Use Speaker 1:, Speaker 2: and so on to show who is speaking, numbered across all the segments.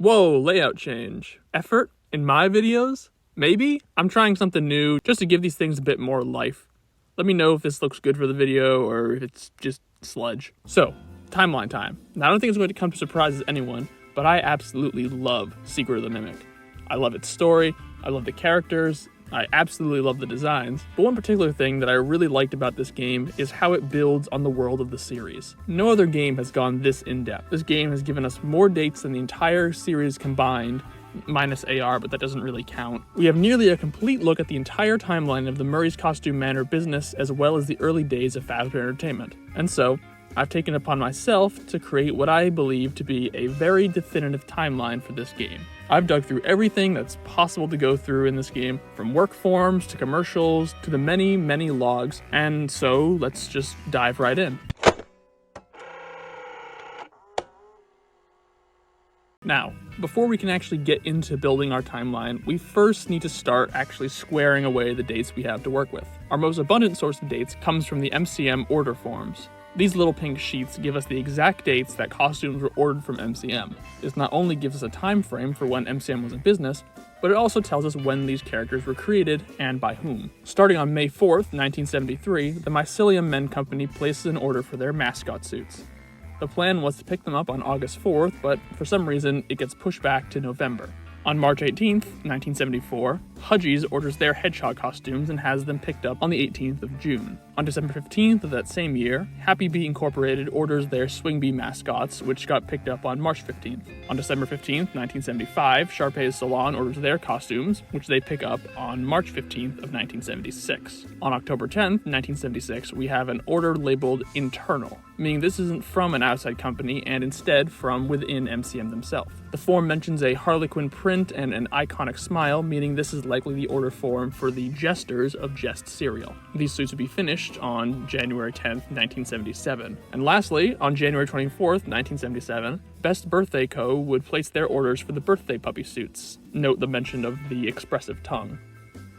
Speaker 1: Whoa, layout change. Effort in my videos? Maybe? I'm trying something new just to give these things a bit more life. Let me know if this looks good for the video or if it's just sludge. So, timeline time. Now, I don't think it's going to come to surprise to anyone, but I absolutely love Secret of the Mimic. I love its story, I love the characters, I absolutely love the designs, but one particular thing that I really liked about this game is how it builds on the world of the series. No other game has gone this in-depth. This game has given us more dates than the entire series combined, minus AR, but that doesn't really count. We have nearly a complete look at the entire timeline of the Murray's Costume Manor business as well as the early days of Fazbear Entertainment. And so, I've taken upon myself to create what I believe to be a very definitive timeline for this game. I've dug through everything that's possible to go through in this game, from work forms to commercials to the many, many logs, and so let's just dive right in. Now, before we can actually get into building our timeline, we first need to start actually squaring away the dates we have to work with. Our most abundant source of dates comes from the MCM order forms. These little pink sheets give us the exact dates that costumes were ordered from MCM. This not only gives us a time frame for when MCM was in business, but it also tells us when these characters were created and by whom. Starting on May 4th, 1973, the Mycellium Men Company places an order for their mascot suits. The plan was to pick them up on August 4th, but for some reason it gets pushed back to November. On March 18th, 1974, Hudgies orders their Hedgehog costumes and has them picked up on the 18th of June. On December 15th of that same year, Happy Bee Incorporated orders their Swing Bee mascots, which got picked up on March 15th. On December 15th, 1975, Sharpay's Salon orders their costumes, which they pick up on March 15th of 1976. On October 10th, 1976, we have an order labeled Internal, meaning this isn't from an outside company and instead from within MCM themselves. The form mentions a Harlequin print and an iconic smile, meaning this is likely the order form for the Jesters of Jest cereal. These suits would be finished on January 10th, 1977. And lastly, on January 24th, 1977, Best Birthday Co. would place their orders for the birthday puppy suits. Note the mention of the expressive tongue.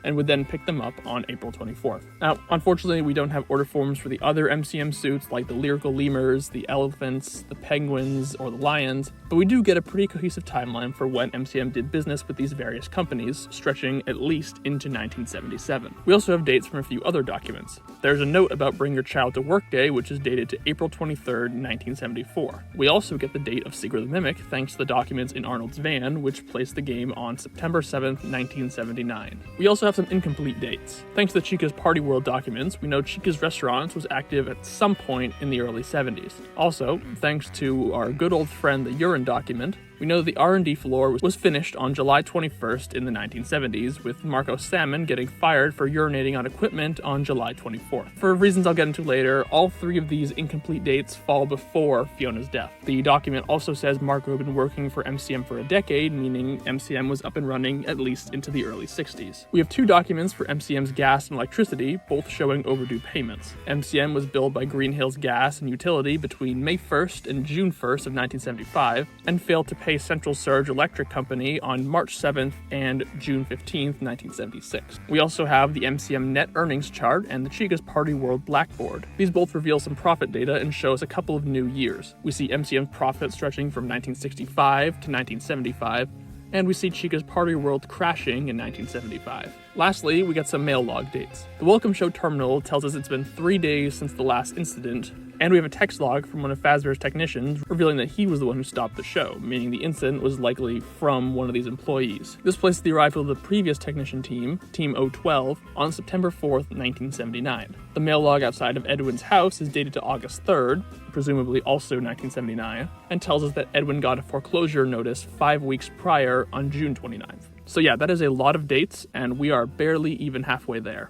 Speaker 1: And would then pick them up on April 24th. Now, unfortunately, we don't have order forms for the other MCM suits like the Lyrical Lemurs, the Elephants, the Penguins, or the Lions, but we do get a pretty cohesive timeline for when MCM did business with these various companies, stretching at least into 1977. We also have dates from a few other documents. There's a note about Bring Your Child to Work Day, which is dated to April 23rd, 1974. We also get the date of Secret of the Mimic, thanks to the documents in Arnold's van, which placed the game on September 7th, 1979. We also have some incomplete dates. Thanks to the Chica's Party World documents, we know Chica's Restaurants was active at some point in the early 70s. Also, thanks to our good old friend the Urine document, we know the R&D floor was finished on July 21st in the 1970s, with Marco Salmon getting fired for urinating on equipment on July 24th. For reasons I'll get into later, all three of these incomplete dates fall before Fiona's death. The document also says Marco had been working for MCM for a decade, meaning MCM was up and running at least into the early 60s. We have two documents for MCM's gas and electricity, both showing overdue payments. MCM was billed by Green Hills Gas and Utility between May 1st and June 1st of 1975, and failed to pay Central Surge Electric Company on March 7th and June 15th, 1976. We also have the MCM net earnings chart and the Chica's Party World Blackboard. These both reveal some profit data and show us a couple of new years. We see MCM's profit stretching from 1965 to 1975, and we see Chica's Party World crashing in 1975. Lastly, we get some mail log dates. The Welcome Show terminal tells us it's been 3 days since the last incident, and we have a text log from one of Fazbear's technicians revealing that he was the one who stopped the show, meaning the incident was likely from one of these employees. This places the arrival of the previous technician team, Team 012, on September 4th, 1979. The mail log outside of Edwin's house is dated to August 3rd, presumably also 1979, and tells us that Edwin got a foreclosure notice 5 weeks prior on June 29th. So yeah, that is a lot of dates, and we are barely even halfway there.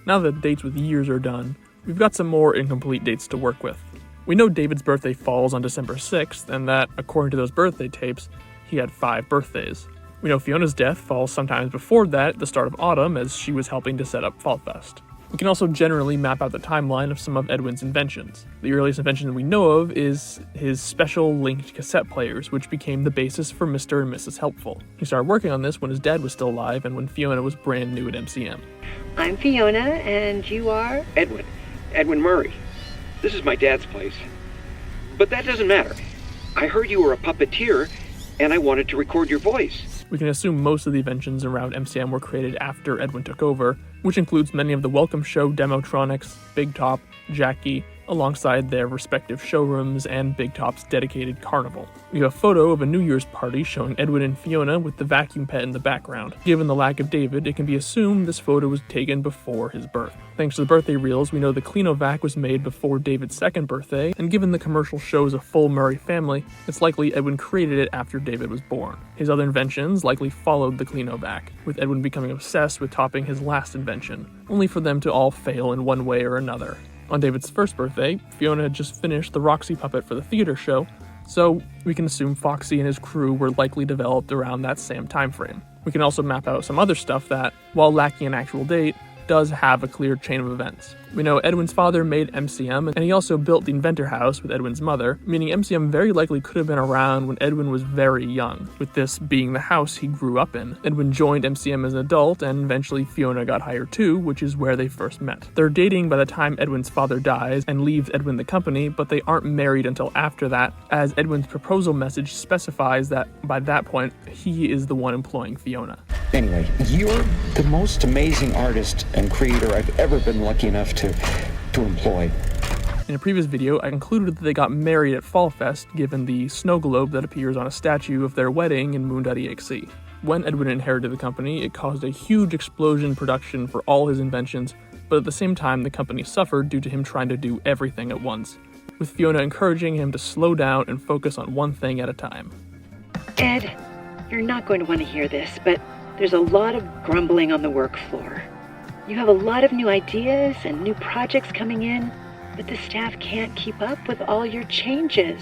Speaker 1: Now that dates with years are done, we've got some more incomplete dates to work with. We know David's birthday falls on December 6th, and that, according to those birthday tapes, he had 5 birthdays. We know Fiona's death falls sometimes before that, at the start of autumn, as she was helping to set up Fall Fest. We can also generally map out the timeline of some of Edwin's inventions. The earliest invention that we know of is his special linked cassette players, which became the basis for Mr. and Mrs. Helpful. He started working on this when his dad was still alive and when Fiona was brand new at MCM.
Speaker 2: I'm Fiona, and you are?
Speaker 3: Edwin Murray. This is my dad's place.
Speaker 2: But that doesn't matter. I heard you were a puppeteer, and I wanted to record your voice.
Speaker 1: We can assume most of the inventions around MCM were created after Edwin took over, which includes many of the Welcome Show Demotronics, Big Top, Jackie, alongside their respective showrooms and Big Top's dedicated carnival. We have a photo of a New Year's party showing Edwin and Fiona with the vacuum pet in the background. Given the lack of David, it can be assumed this photo was taken before his birth. Thanks to the birthday reels, we know the Clean-O-Vac was made before David's second birthday, and given the commercial shows a full Murray family, it's likely Edwin created it after David was born. His other inventions likely followed the Clean-O-Vac, with Edwin becoming obsessed with topping his last invention, only for them to all fail in one way or another. On David's first birthday, Fiona had just finished the Roxy puppet for the theater show, so we can assume Foxy and his crew were likely developed around that same time frame. We can also map out some other stuff that, while lacking an actual date, does have a clear chain of events. We know Edwin's father made MCM, and he also built the inventor house with Edwin's mother, meaning MCM very likely could have been around when Edwin was very young, with this being the house he grew up in. Edwin joined MCM as an adult, and eventually Fiona got hired too, which is where they first met. They're dating by the time Edwin's father dies and leaves Edwin the company, but they aren't married until after that, as Edwin's proposal message specifies that by that point, he is the one employing Fiona.
Speaker 3: Anyway, you're the most amazing artist and creator I've ever been lucky enough to employ.
Speaker 1: In a previous video, I concluded that they got married at Fall Fest, given the snow globe that appears on a statue of their wedding in Moon.exe. When Edwin inherited the company, it caused a huge explosion in production for all his inventions, but at the same time the company suffered due to him trying to do everything at once, with Fiona encouraging him to slow down and focus on one thing at a time.
Speaker 4: Ed, you're not going to want to hear this, but there's a lot of grumbling on the work floor. You have a lot of new ideas and new projects coming in, but the staff can't keep up with all your changes.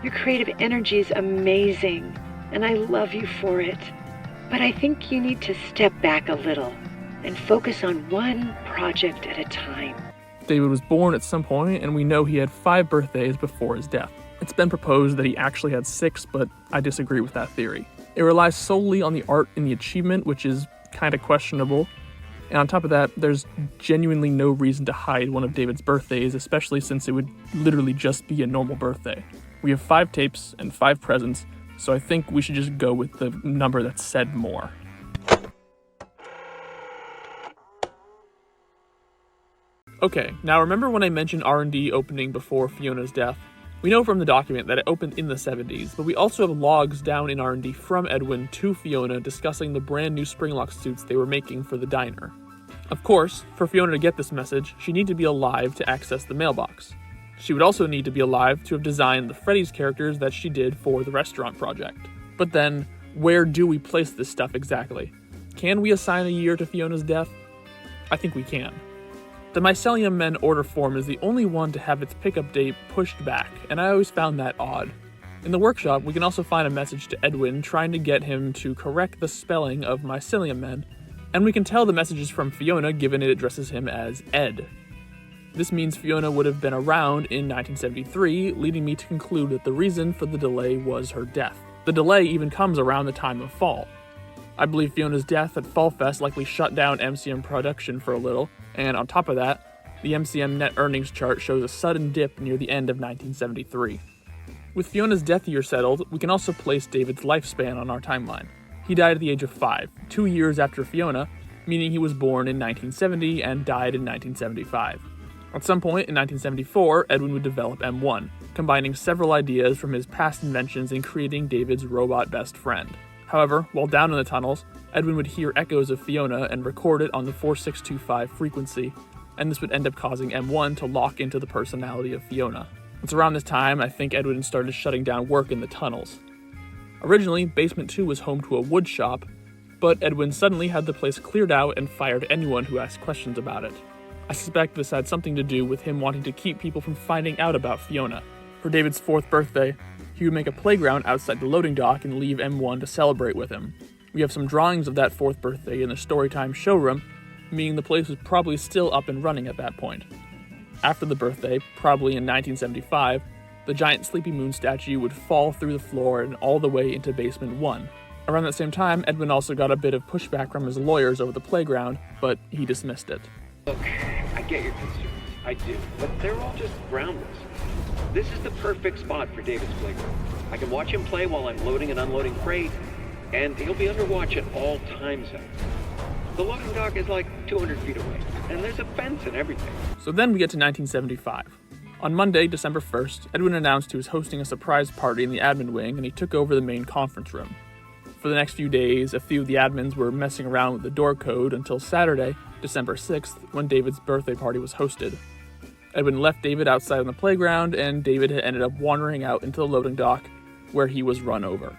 Speaker 4: Your creative energy is amazing, and I love you for it. But I think you need to step back a little and focus on one project at a time.
Speaker 1: David was born at some point, and we know he had 5 birthdays before his death. It's been proposed that he actually had 6, but I disagree with that theory. It relies solely on the art and the achievement, which is kind of questionable. And on top of that, there's genuinely no reason to hide one of David's birthdays, especially since it would literally just be a normal birthday. We have 5 tapes and 5 presents, so I think we should just go with the number that said more. Okay, now remember when I mentioned R&D opening before Fiona's death? We know from the document that it opened in the 70s, but we also have logs down in R&D from Edwin to Fiona discussing the brand new Springlock suits they were making for the diner. Of course, for Fiona to get this message, she'd need to be alive to access the mailbox. She would also need to be alive to have designed the Freddy's characters that she did for the restaurant project. But then, where do we place this stuff exactly? Can we assign a year to Fiona's death? I think we can. The Mycellium Men order form is the only one to have its pickup date pushed back, and I always found that odd. In the workshop, we can also find a message to Edwin trying to get him to correct the spelling of Mycellium Men, and we can tell the message is from Fiona given it addresses him as Ed. This means Fiona would have been around in 1973, leading me to conclude that the reason for the delay was her death. The delay even comes around the time of fall. I believe Fiona's death at Fall Fest likely shut down MCM production for a little, and on top of that, the MCM net earnings chart shows a sudden dip near the end of 1973. With Fiona's death year settled, we can also place David's lifespan on our timeline. He died at the age of 5, 2 years after Fiona, meaning he was born in 1970 and died in 1975. At some point in 1974, Edwin would develop M1, combining several ideas from his past inventions in creating David's robot best friend. However, while down in the tunnels, Edwin would hear echoes of Fiona and record it on the 4625 frequency, and this would end up causing M1 to lock into the personality of Fiona. It's around this time I think Edwin started shutting down work in the tunnels. Originally, Basement 2 was home to a wood shop, but Edwin suddenly had the place cleared out and fired anyone who asked questions about it. I suspect this had something to do with him wanting to keep people from finding out about Fiona. For David's 4th birthday, he would make a playground outside the loading dock and leave M1 to celebrate with him. We have some drawings of that 4th birthday in the Storytime showroom, meaning the place was probably still up and running at that point. After the birthday, probably in 1975, the giant Sleepy Moon statue would fall through the floor and all the way into Basement 1. Around that same time, Edwin also got a bit of pushback from his lawyers over the playground, but he dismissed it.
Speaker 2: Look, I get your concerns. I do. But they're all just groundless. This is the perfect spot for David's playground. I can watch him play while I'm loading and unloading freight, and he'll be under watch at all times. The loading dock is like 200 feet away, and there's a fence and everything.
Speaker 1: So then we get to 1975. On Monday, December 1st, Edwin announced he was hosting a surprise party in the admin wing, and he took over the main conference room. For the next few days, a few of the admins were messing around with the door code until Saturday, December 6th, when David's birthday party was hosted. Edwin left David outside on the playground, and David had ended up wandering out into the loading dock, where he was run over.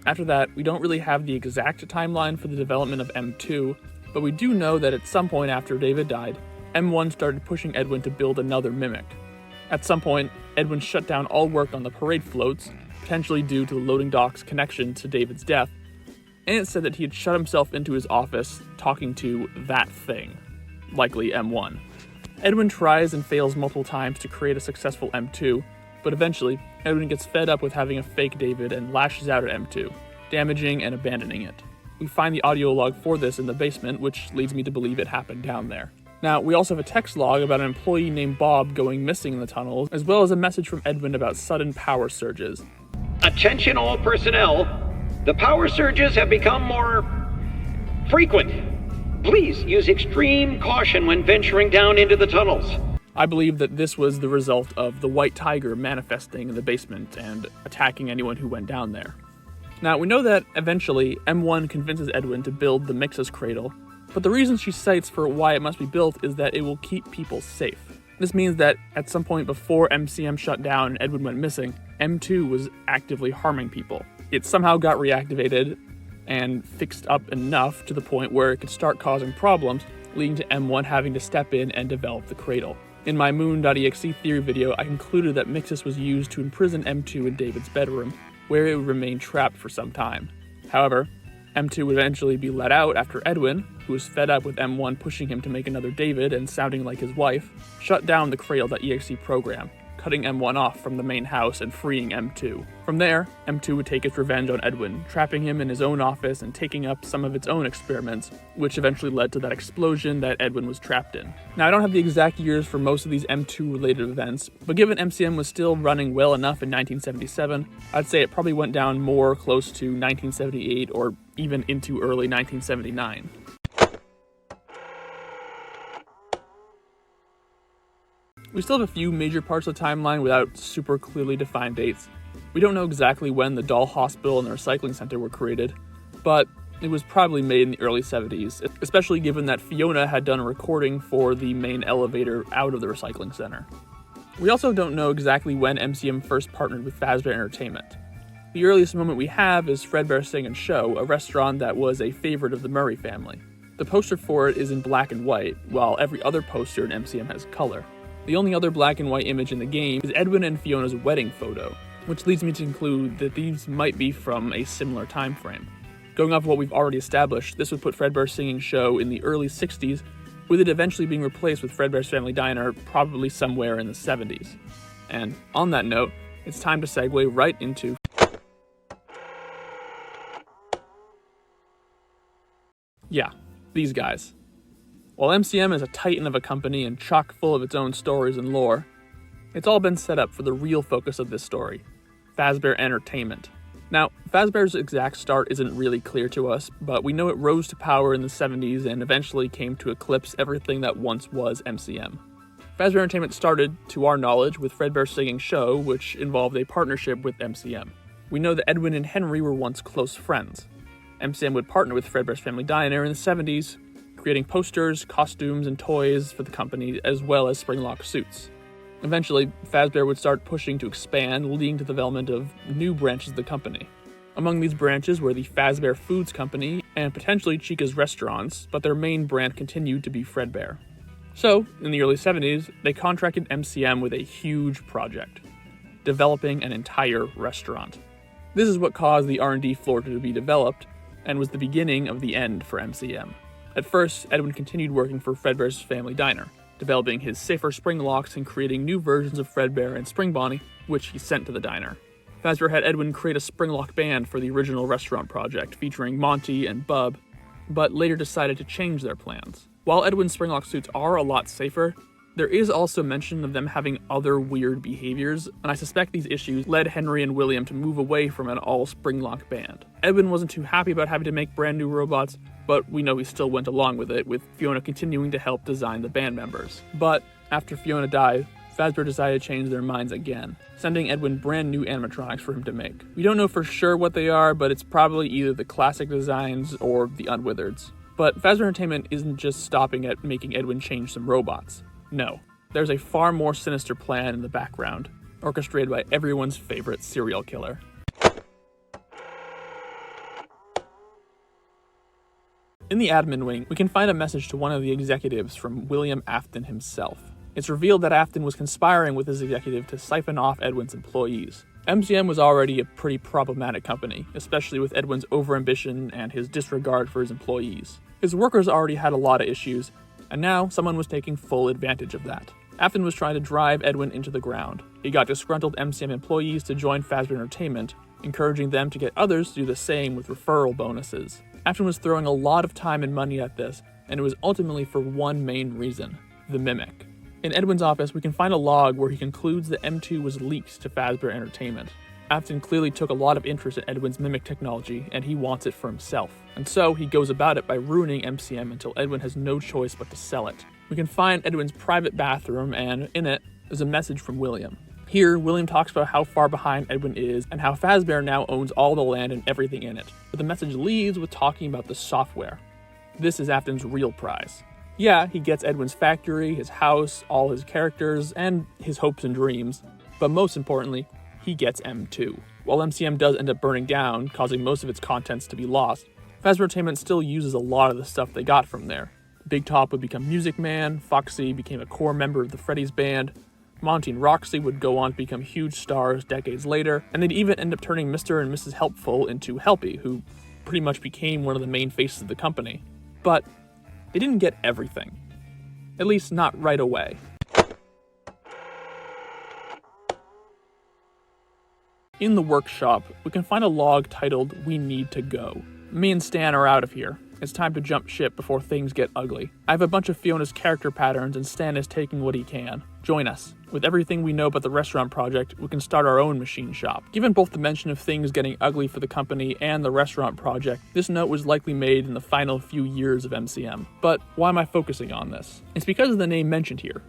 Speaker 1: After that, we don't really have the exact timeline for the development of M2, but we do know that at some point after David died, M1 started pushing Edwin to build another mimic. At some point, Edwin shut down all work on the parade floats, potentially due to the loading dock's connection to David's death, and it said that he had shut himself into his office talking to that thing, likely M1. Edwin tries and fails multiple times to create a successful M2, but eventually, Edwin gets fed up with having a fake David and lashes out at M2, damaging and abandoning it. We find the audio log for this in the basement, which leads me to believe it happened down there. Now, we also have a text log about an employee named Bob going missing in the tunnels, as well as a message from Edwin about sudden power surges.
Speaker 2: Attention all personnel, the power surges have become more frequent. Please use extreme caution when venturing down into the tunnels.
Speaker 1: I believe that this was the result of the White Tiger manifesting in the basement and attacking anyone who went down there. Now, we know that eventually M1 convinces Edwin to build the Mix's cradle, but the reason she cites for why it must be built is that it will keep people safe. This means that at some point before MCM shut down and Edwin went missing, M2 was actively harming people. It somehow got reactivated and fixed up enough to the point where it could start causing problems, leading to M1 having to step in and develop the cradle. In my Moon.exe theory video, I concluded that Mixus was used to imprison M2 in David's bedroom, where it would remain trapped for some time. However, M2 would eventually be let out after Edwin, who was fed up with M1 pushing him to make another David and sounding like his wife, shut down the Cradle.exe program, cutting M1 off from the main house and freeing M2. From there, M2 would take its revenge on Edwin, trapping him in his own office and taking up some of its own experiments, which eventually led to that explosion that Edwin was trapped in. Now, I don't have the exact years for most of these M2-related events, but given MCM was still running well enough in 1977, I'd say it probably went down more close to 1978 or even into early 1979. We still have a few major parts of the timeline without super clearly defined dates. We don't know exactly when the doll hospital and the recycling center were created, but it was probably made in the early 70s, especially given that Fiona had done a recording for the main elevator out of the recycling center. We also don't know exactly when MCM first partnered with Fazbear Entertainment. The earliest moment we have is Fredbear Sing and Show, a restaurant that was a favorite of the Murray family. The poster for it is in black and white, while every other poster in MCM has color. The only other black and white image in the game is Edwin and Fiona's wedding photo, which leads me to conclude that these might be from a similar time frame. Going off of what we've already established, this would put Fredbear's Singing Show in the early 60s, with it eventually being replaced with Fredbear's Family Diner probably somewhere in the 70s. And on that note, it's time to segue right into these guys. While MCM is a titan of a company and chock full of its own stories and lore, it's all been set up for the real focus of this story, Fazbear Entertainment. Now, Fazbear's exact start isn't really clear to us, but we know it rose to power in the 70s and eventually came to eclipse everything that once was MCM. Fazbear Entertainment started, to our knowledge, with Fredbear's Singing Show, which involved a partnership with MCM. We know that Edwin and Henry were once close friends. MCM would partner with Fredbear's Family Diner in the 70s, creating posters, costumes, and toys for the company, as well as Springlock suits. Eventually, Fazbear would start pushing to expand, leading to the development of new branches of the company. Among these branches were the Fazbear Foods Company and potentially Chica's restaurants, but their main brand continued to be Fredbear. So, in the early 70s, they contracted MCM with a huge project, developing an entire restaurant. This is what caused the R&D floor to be developed, and was the beginning of the end for MCM. At first, Edwin continued working for Fredbear's Family Diner, developing his safer Springlocks and creating new versions of Fredbear and Spring Bonnie, which he sent to the diner. Fazbear had Edwin create a Springlock band for the original restaurant project, featuring Monty and Bub, but later decided to change their plans. While Edwin's Springlock suits are a lot safer, There is also mention of them having other weird behaviors, and I suspect these issues led Henry and William to move away from an all-Springlock band. Edwin wasn't too happy about having to make brand new robots, but we know he still went along with it, with Fiona continuing to help design the band members. But after Fiona died, Fazbear decided to change their minds again, sending Edwin brand new animatronics for him to make. We don't know for sure what they are, but it's probably either the classic designs or the Unwithereds. But Fazbear Entertainment isn't just stopping at making Edwin change some robots. No, there's a far more sinister plan in the background, orchestrated by everyone's favorite serial killer. In the admin wing, we can find a message to one of the executives from William Afton himself. It's revealed that Afton was conspiring with his executive to siphon off Edwin's employees. MCM was already a pretty problematic company, especially with Edwin's overambition and his disregard for his employees. His workers already had a lot of issues, and now someone was taking full advantage of that. Afton was trying to drive Edwin into the ground. He got disgruntled MCM employees to join Fazbear Entertainment, encouraging them to get others to do the same with referral bonuses. Afton was throwing a lot of time and money at this, and it was ultimately for one main reason: the Mimic. In Edwin's office, we can find a log where he concludes that M2 was leaked to Fazbear Entertainment. Afton clearly took a lot of interest in Edwin's Mimic technology, and he wants it for himself. And so, he goes about it by ruining MCM until Edwin has no choice but to sell it. We can find Edwin's private bathroom, and in it is a message from William. Here, William talks about how far behind Edwin is, and how Fazbear now owns all the land and everything in it. But the message leads with talking about the software. This is Afton's real prize. Yeah, he gets Edwin's factory, his house, all his characters, and his hopes and dreams, but most importantly, he gets M2. While MCM does end up burning down, causing most of its contents to be lost, Fazbear Entertainment still uses a lot of the stuff they got from there. Big Top would become Music Man, Foxy became a core member of the Freddy's band, Monty and Roxy would go on to become huge stars decades later, and they'd even end up turning Mr. and Mrs. Helpful into Helpy, who pretty much became one of the main faces of the company. But they didn't get everything. At least not right away. In the workshop, we can find a log titled, "We Need to Go." Me and Stan are out of here. It's time to jump ship before things get ugly. I have a bunch of Fiona's character patterns and Stan is taking what he can. Join us. With everything we know about the restaurant project, we can start our own machine shop. Given both the mention of things getting ugly for the company and the restaurant project, this note was likely made in the final few years of MCM. But why am I focusing on this? It's because of the name mentioned here.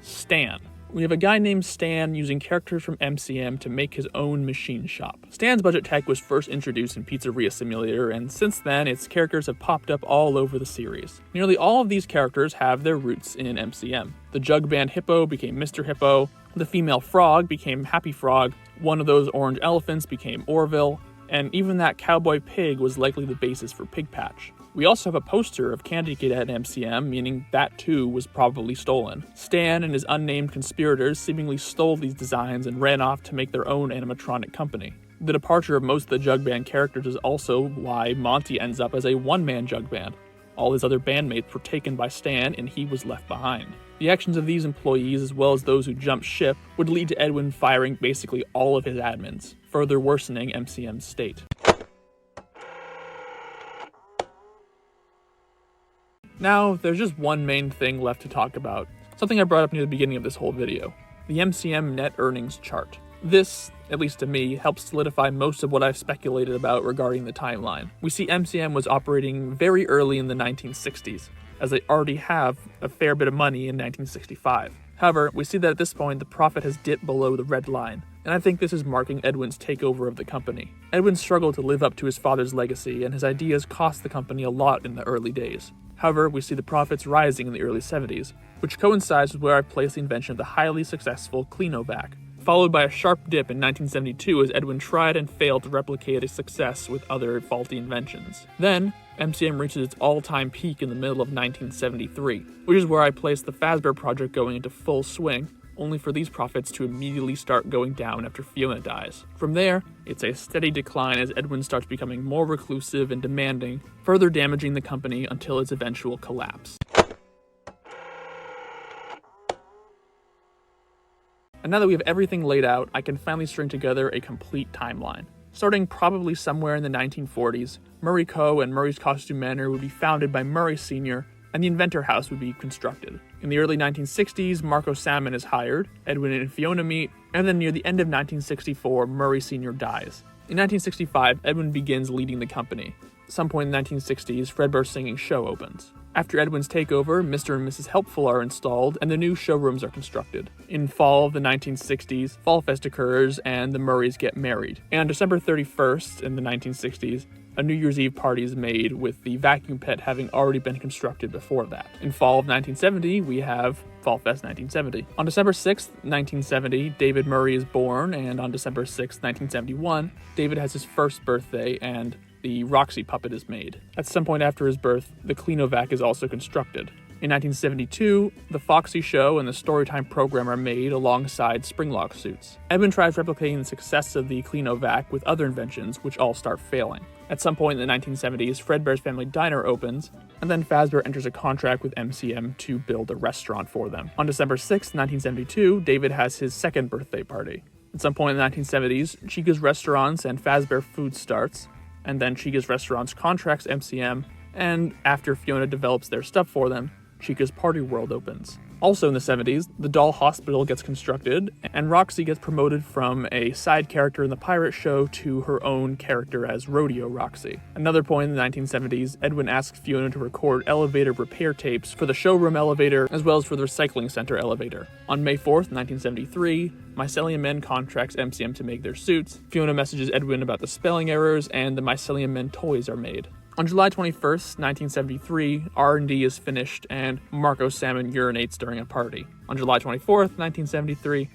Speaker 1: Stan. We have a guy named Stan using characters from MCM to make his own machine shop. Stan's budget tech was first introduced in Pizzeria Simulator, and since then, its characters have popped up all over the series. Nearly all of these characters have their roots in MCM. The Jugband Hippo became Mr. Hippo, the female frog became Happy Frog, one of those orange elephants became Orville, and even that cowboy pig was likely the basis for Pig Patch. We also have a poster of Candy Kid at MCM, meaning that too was probably stolen. Stan and his unnamed conspirators seemingly stole these designs and ran off to make their own animatronic company. The departure of most of the Jugband characters is also why Monty ends up as a one-man Jugband. All his other bandmates were taken by Stan and he was left behind. The actions of these employees, as well as those who jumped ship, would lead to Edwin firing basically all of his admins, further worsening MCM's state. Now, there's just one main thing left to talk about, something I brought up near the beginning of this whole video, the MCM net earnings chart. This, at least to me, helps solidify most of what I've speculated about regarding the timeline. We see MCM was operating very early in the 1960s, as they already have a fair bit of money in 1965. However, we see that at this point the profit has dipped below the red line, and I think this is marking Edwin's takeover of the company. Edwin struggled to live up to his father's legacy, and his ideas cost the company a lot in the early days. However, we see the profits rising in the early 70s, which coincides with where I placed the invention of the highly successful Clean-O-Vac, followed by a sharp dip in 1972 as Edwin tried and failed to replicate its success with other faulty inventions. Then, MCM reaches its all-time peak in the middle of 1973, which is where I placed the Fazbear project going into full swing, only for these profits to immediately start going down after Fiona dies. From there, it's a steady decline as Edwin starts becoming more reclusive and demanding, further damaging the company until its eventual collapse. And now that we have everything laid out, I can finally string together a complete timeline. Starting probably somewhere in the 1940s, Murray Co. and Murray's Costume Manor would be founded by Murray Sr., and the Inventor House would be constructed. In the early 1960s, Marco Salmon is hired, Edwin and Fiona meet, and then near the end of 1964, Murray Sr. dies. In 1965, Edwin begins leading the company. At some point in the 1960s, Fredbear's Singing Show opens. After Edwin's takeover, Mr. and Mrs. Helpful are installed, and the new showrooms are constructed. In fall of the 1960s, Fall Fest occurs, and the Murrays get married. And on December 31st in the 1960s, a New Year's Eve party is made, with the vacuum pit having already been constructed before that. In fall of 1970, we have Fall Fest 1970. On December 6th, 1970, David Murray is born, and on December 6th, 1971, David has his first birthday, and the Roxy puppet is made. At some point after his birth, the Clean-O-Vac is also constructed. In 1972, the Foxy show and the Storytime program are made alongside Springlock suits. Edwin tries replicating the success of the Clean-O-Vac with other inventions, which all start failing. At some point in the 1970s, Fredbear's Family Diner opens, and then Fazbear enters a contract with MCM to build a restaurant for them. On December 6, 1972, David has his second birthday party. At some point in the 1970s, Chica's Restaurants and Fazbear Foods starts, and then Chica's Restaurants contracts MCM, and after Fiona develops their stuff for them, Chica's Party World opens. Also in the 70s, the Doll Hospital gets constructed, and Roxy gets promoted from a side character in the pirate show to her own character as Rodeo Roxy. Another point in the 1970s, Edwin asks Fiona to record elevator repair tapes for the showroom elevator as well as for the recycling center elevator. On May 4th, 1973, Mycellium Men contracts MCM to make their suits. Fiona messages Edwin about the spelling errors, and the Mycellium Men toys are made. On July 21st, 1973, R&D is finished and Marco Salmon urinates during a party. On July 24th, 1973,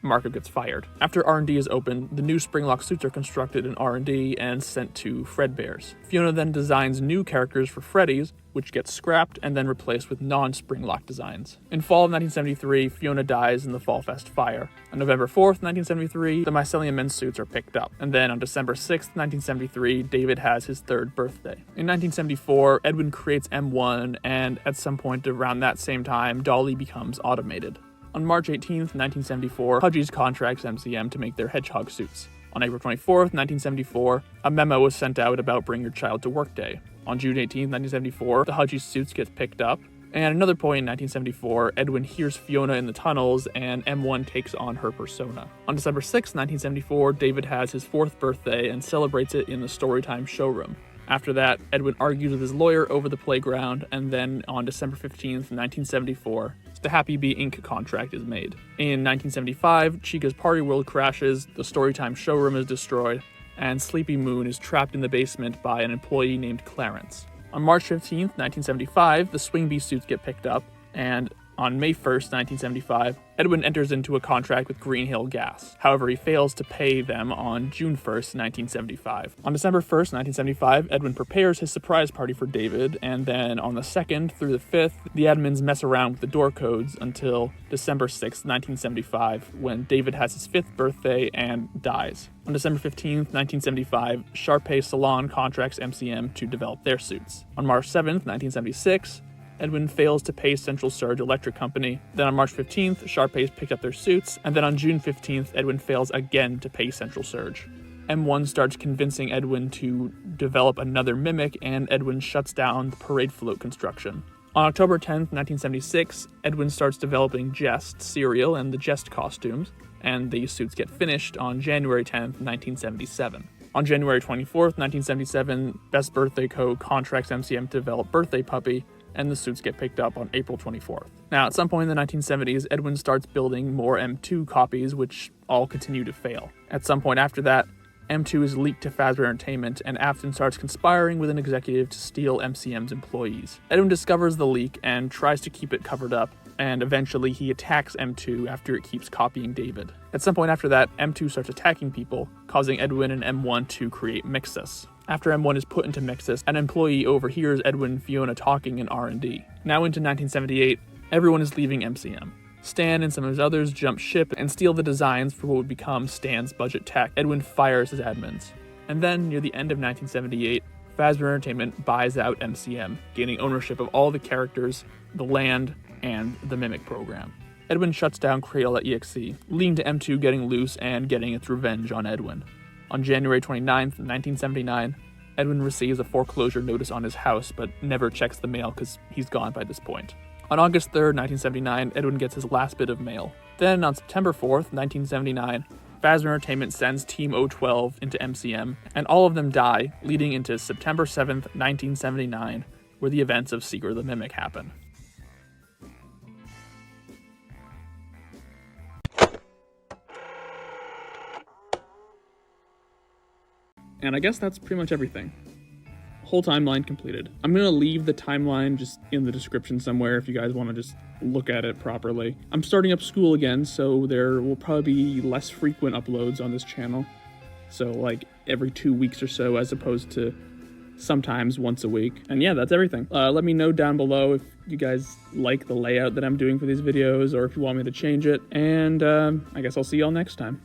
Speaker 1: Marco gets fired. After R&D is opened, the new Springlock suits are constructed in R&D and sent to Fredbear's. Fiona then designs new characters for Freddy's, which gets scrapped and then replaced with non-Springlock designs. In fall of 1973, Fiona dies in the Fall Fest fire. On November 4th, 1973, the Mycellium Men suits are picked up. And then on December 6th, 1973, David has his third birthday. In 1974, Edwin creates M1, and at some point around that same time, Dollie becomes automated. On March 18th, 1974, Hudgies contracts MCM to make their Hedgehog suits. On April 24th, 1974, a memo was sent out about Bring Your Child to Work Day. On June 18th, 1974, the Hudgies suits get picked up. And at another point in 1974, Edwin hears Fiona in the tunnels, and M1 takes on her persona. On December 6th, 1974, David has his fourth birthday and celebrates it in the Storytime showroom. After that, Edwin argues with his lawyer over the playground, and then on December 15th, 1974, the Happy Bee Inc. contract is made. In 1975, Chica's Party World crashes, the Storytime showroom is destroyed, and Sleepy Moon is trapped in the basement by an employee named Clarence. On March 15th, 1975, the Swing Bee suits get picked up, and on May 1st, 1975, Edwin enters into a contract with Green Hill Gas. However, he fails to pay them on June 1st, 1975. On December 1st, 1975, Edwin prepares his surprise party for David, and then on the 2nd through the 5th, the admins mess around with the door codes until December 6th, 1975, when David has his 5th birthday and dies. On December 15th, 1975, Sharpay Salon contracts MCM to develop their suits. On March 7th, 1976, Edwin fails to pay Central Surge Electric Company. Then on March 15th, Sharpay's picked up their suits, and then on June 15th, Edwin fails again to pay Central Surge. M1 starts convincing Edwin to develop another mimic, and Edwin shuts down the parade float construction. On October 10th, 1976, Edwin starts developing Jest cereal and the Jest costumes, and the suits get finished on January 10th, 1977. On January 24th, 1977, Best Birthday Co. contracts MCM to develop Birthday Puppy, and the suits get picked up on April 24th. Now, at some point in the 1970s, Edwin starts building more M2 copies, which all continue to fail. At some point after that, M2 is leaked to Fazbear Entertainment, and Afton starts conspiring with an executive to steal MCM's employees. Edwin discovers the leak and tries to keep it covered up, and eventually he attacks M2 after it keeps copying David. At some point after that, M2 starts attacking people, causing Edwin and M1 to create Mixus. After M1 is put into Mixus, an employee overhears Edwin and Fiona talking in R&D. Now into 1978, everyone is leaving MCM. Stan and some of his others jump ship and steal the designs for what would become Stan's budget tech. Edwin fires his admins. And then, near the end of 1978, Fazbear Entertainment buys out MCM, gaining ownership of all the characters, the land, and the Mimic program. Edwin shuts down Cradle.exe, leading to M2 getting loose and getting its revenge on Edwin. On January 29th, 1979, Edwin receives a foreclosure notice on his house, but never checks the mail because he's gone by this point. On August 3rd, 1979, Edwin gets his last bit of mail. Then on September 4th, 1979, Fazbear Entertainment sends Team 012 into MCM, and all of them die, leading into September 7th, 1979, where the events of Secret of the Mimic happen. And I guess that's pretty much everything. Whole timeline completed. I'm gonna leave the timeline just in the description somewhere if you guys want to just look at it properly. I'm starting up school again, so there will probably be less frequent uploads on this channel. So like every 2 weeks or so, as opposed to sometimes once a week. And yeah, that's everything. Let me know down below if you guys like the layout that I'm doing for these videos, or if you want me to change it. And I guess I'll see y'all next time.